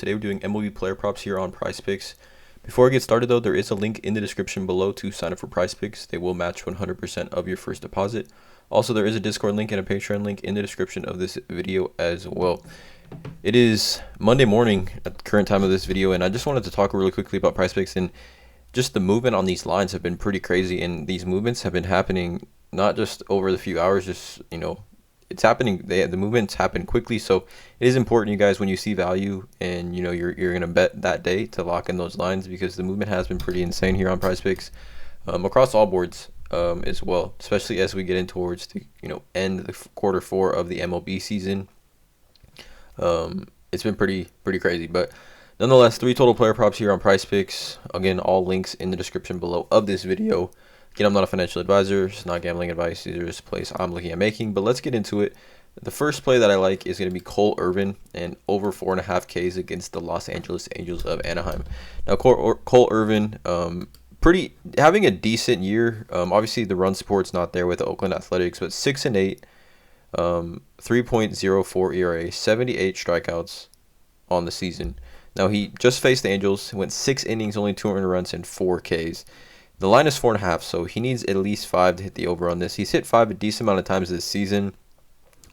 Today we're doing MLB player props here on PrizePicks. Before I get started though, there is a link in the description below to sign up for PrizePicks. They will match 100% of your first deposit. Also, there is a Discord link and a Patreon link in the description of this video as well. It is Monday morning at the current time of this video, and I just wanted to talk really quickly about PrizePicks, and just the movement on these lines have been pretty crazy, and these movements have been happening not just over the few hours, just it's happening. The movements happen quickly, so it is important, you guys, when you see value and you're gonna bet that day to lock in those lines, because the movement has been pretty insane here on PrizePicks, across all boards as well, especially as we get in towards the end of the quarter 4 of the MLB season. It's been pretty crazy, but nonetheless, 3 total player props here on PrizePicks. Again, all links in the description below of this video. Again, I'm not a financial advisor. It's not gambling advice. These are just plays I'm looking at making. But let's get into it. The first play that I like is going to be Cole Irvin and over 4.5 Ks against the Los Angeles Angels of Anaheim. Now, Cole Irvin, having a decent year. Obviously, the run support's not there with the Oakland Athletics, but 6-8, 3.04 ERA, 78 strikeouts on the season. Now, he just faced the Angels, went 6 innings, only 2 earned runs, and 4 Ks. The line is 4.5, so he needs at least 5 to hit the over on this. He's hit 5 a decent amount of times this season.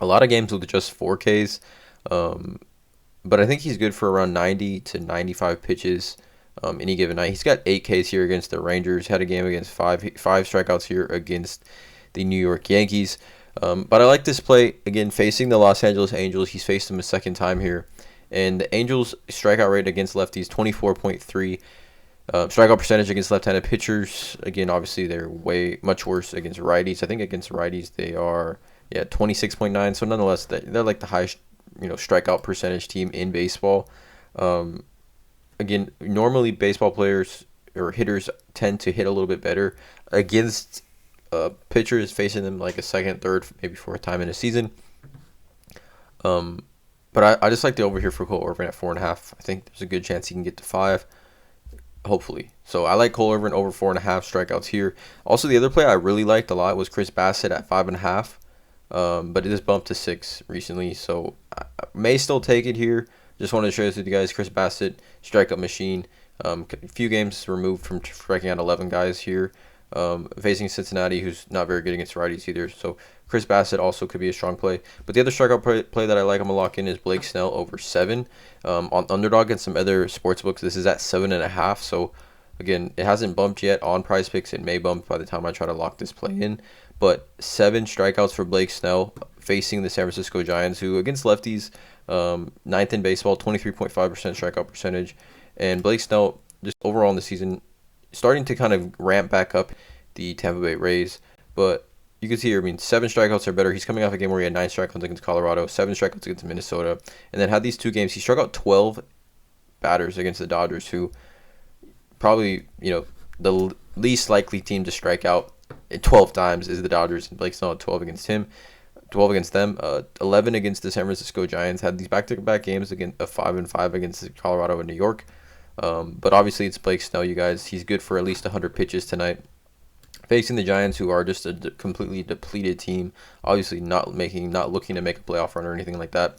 A lot of games with just 4 Ks. But I think he's good for around 90 to 95 pitches any given night. He's got 8 Ks here against the Rangers. Had a game against 5 strikeouts here against the New York Yankees. But I like this play. Again, facing the Los Angeles Angels. He's faced them a second time here. And the Angels' strikeout rate against lefties, 24.3. Strikeout percentage against left-handed pitchers, again, obviously they're much worse against righties. I think against righties they are 26.9. So nonetheless, they're like the highest strikeout percentage team in baseball. Again, normally baseball players or hitters tend to hit a little bit better against pitchers facing them like a second, third, maybe fourth time in a season. But I just like the over here for Cole Irvin at 4.5. I think there's a good chance he can get to 5. Hopefully. So I like Cole Irvin over 4.5 strikeouts here. Also, the other play I really liked a lot was Chris Bassitt at 5.5. But it is bumped to 6 recently, so I may still take it here. Just wanted to share this with you guys. Chris Bassitt, strikeout machine. A few games removed from striking out 11 guys here. Facing Cincinnati, who's not very good against righties either. So Chris Bassitt also could be a strong play. But the other strikeout play that I like, I'm going to lock in, is Blake Snell over 7. On underdog and some other sports books, this is at 7.5. So again, it hasn't bumped yet on PrizePicks. It may bump by the time I try to lock this play in. But 7 strikeouts for Blake Snell facing the San Francisco Giants, who against lefties, 9th in baseball, 23.5% strikeout percentage. And Blake Snell, just overall in the season, starting to kind of ramp back up the Tampa Bay Rays. But you can see here, 7 strikeouts are better. He's coming off a game where he had 9 strikeouts against Colorado, 7 strikeouts against Minnesota, and then had these 2 games. He struck out 12 batters against the Dodgers, who probably, the least likely team to strike out 12 times is the Dodgers, and Blake Snell had 12 against them. 11 against the San Francisco Giants. Had these back-to-back games against 5-5 against Colorado and New York. But obviously it's Blake Snell, you guys. He's good for at least 100 pitches tonight, facing the Giants, who are just a completely depleted team. Obviously not looking to make a playoff run or anything like that.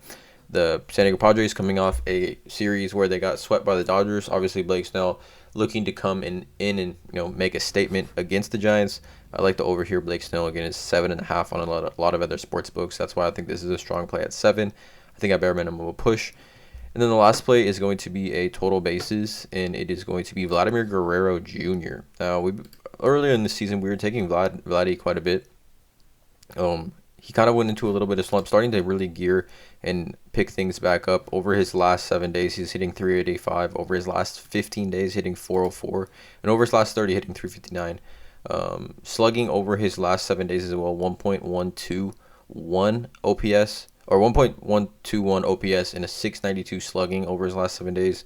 The San Diego Padres coming off a series where they got swept by the Dodgers. Obviously Blake Snell looking to come in and make a statement against the Giants. I like the over here. Blake Snell again is 7.5 on a lot of other sports books. That's why I think this is a strong play at 7. I think at bare minimum will push. And then the last play is going to be a total bases, and it is going to be Vladimir Guerrero Jr. Now, earlier in the season, we were taking Vladdy quite a bit. He kind of went into a little bit of slump, starting to really gear and pick things back up. Over his last 7 days, he's hitting 385. Over his last 15 days, hitting 404. And over his last 30, hitting 359. Slugging over his last 7 days as well, 1.121 OPS. Or 1.121 OPS and a 692 slugging over his last 7 days.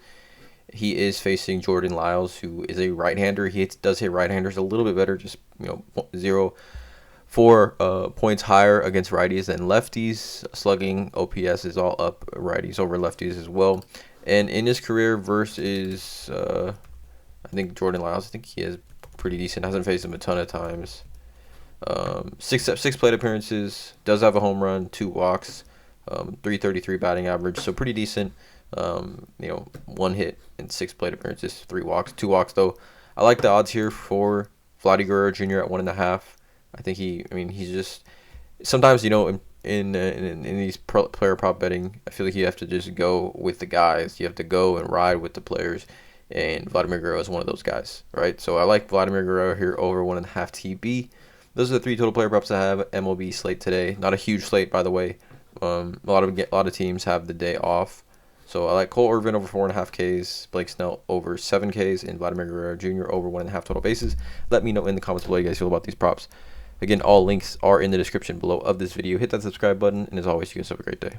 He is facing Jordan Lyles, who is a right-hander. He does hit right-handers a little bit better, just 0.04 points higher against righties than lefties. Slugging OPS is all up, righties over lefties as well. And in his career versus, I think Jordan Lyles, I think he is pretty decent. Hasn't faced him a ton of times. 6 plate appearances. Does have a home run, 2 walks. 333 batting average, so pretty decent. 1 hit and 6 plate appearances, 3 walks, 2 walks though. I like the odds here for Vladimir Guerrero Jr. at 1.5. I think he's just sometimes in these player prop betting, I feel like you have to just go with the guys. You have to go and ride with the players, and Vladimir Guerrero is one of those guys, right? So I like Vladimir Guerrero here over 1.5 TB. Those are the 3 total player props I have. MLB slate today, not a huge slate by the way. A lot of teams have the day off. So I like Cole Irvin over 4.5 Ks, Blake Snell over 7 Ks, and Vladimir Guerrero Jr. over 1.5 total bases. Let me know in the comments below how you guys feel about these props. Again, all links are in the description below of this video. Hit that subscribe button, and as always, you guys have a great day.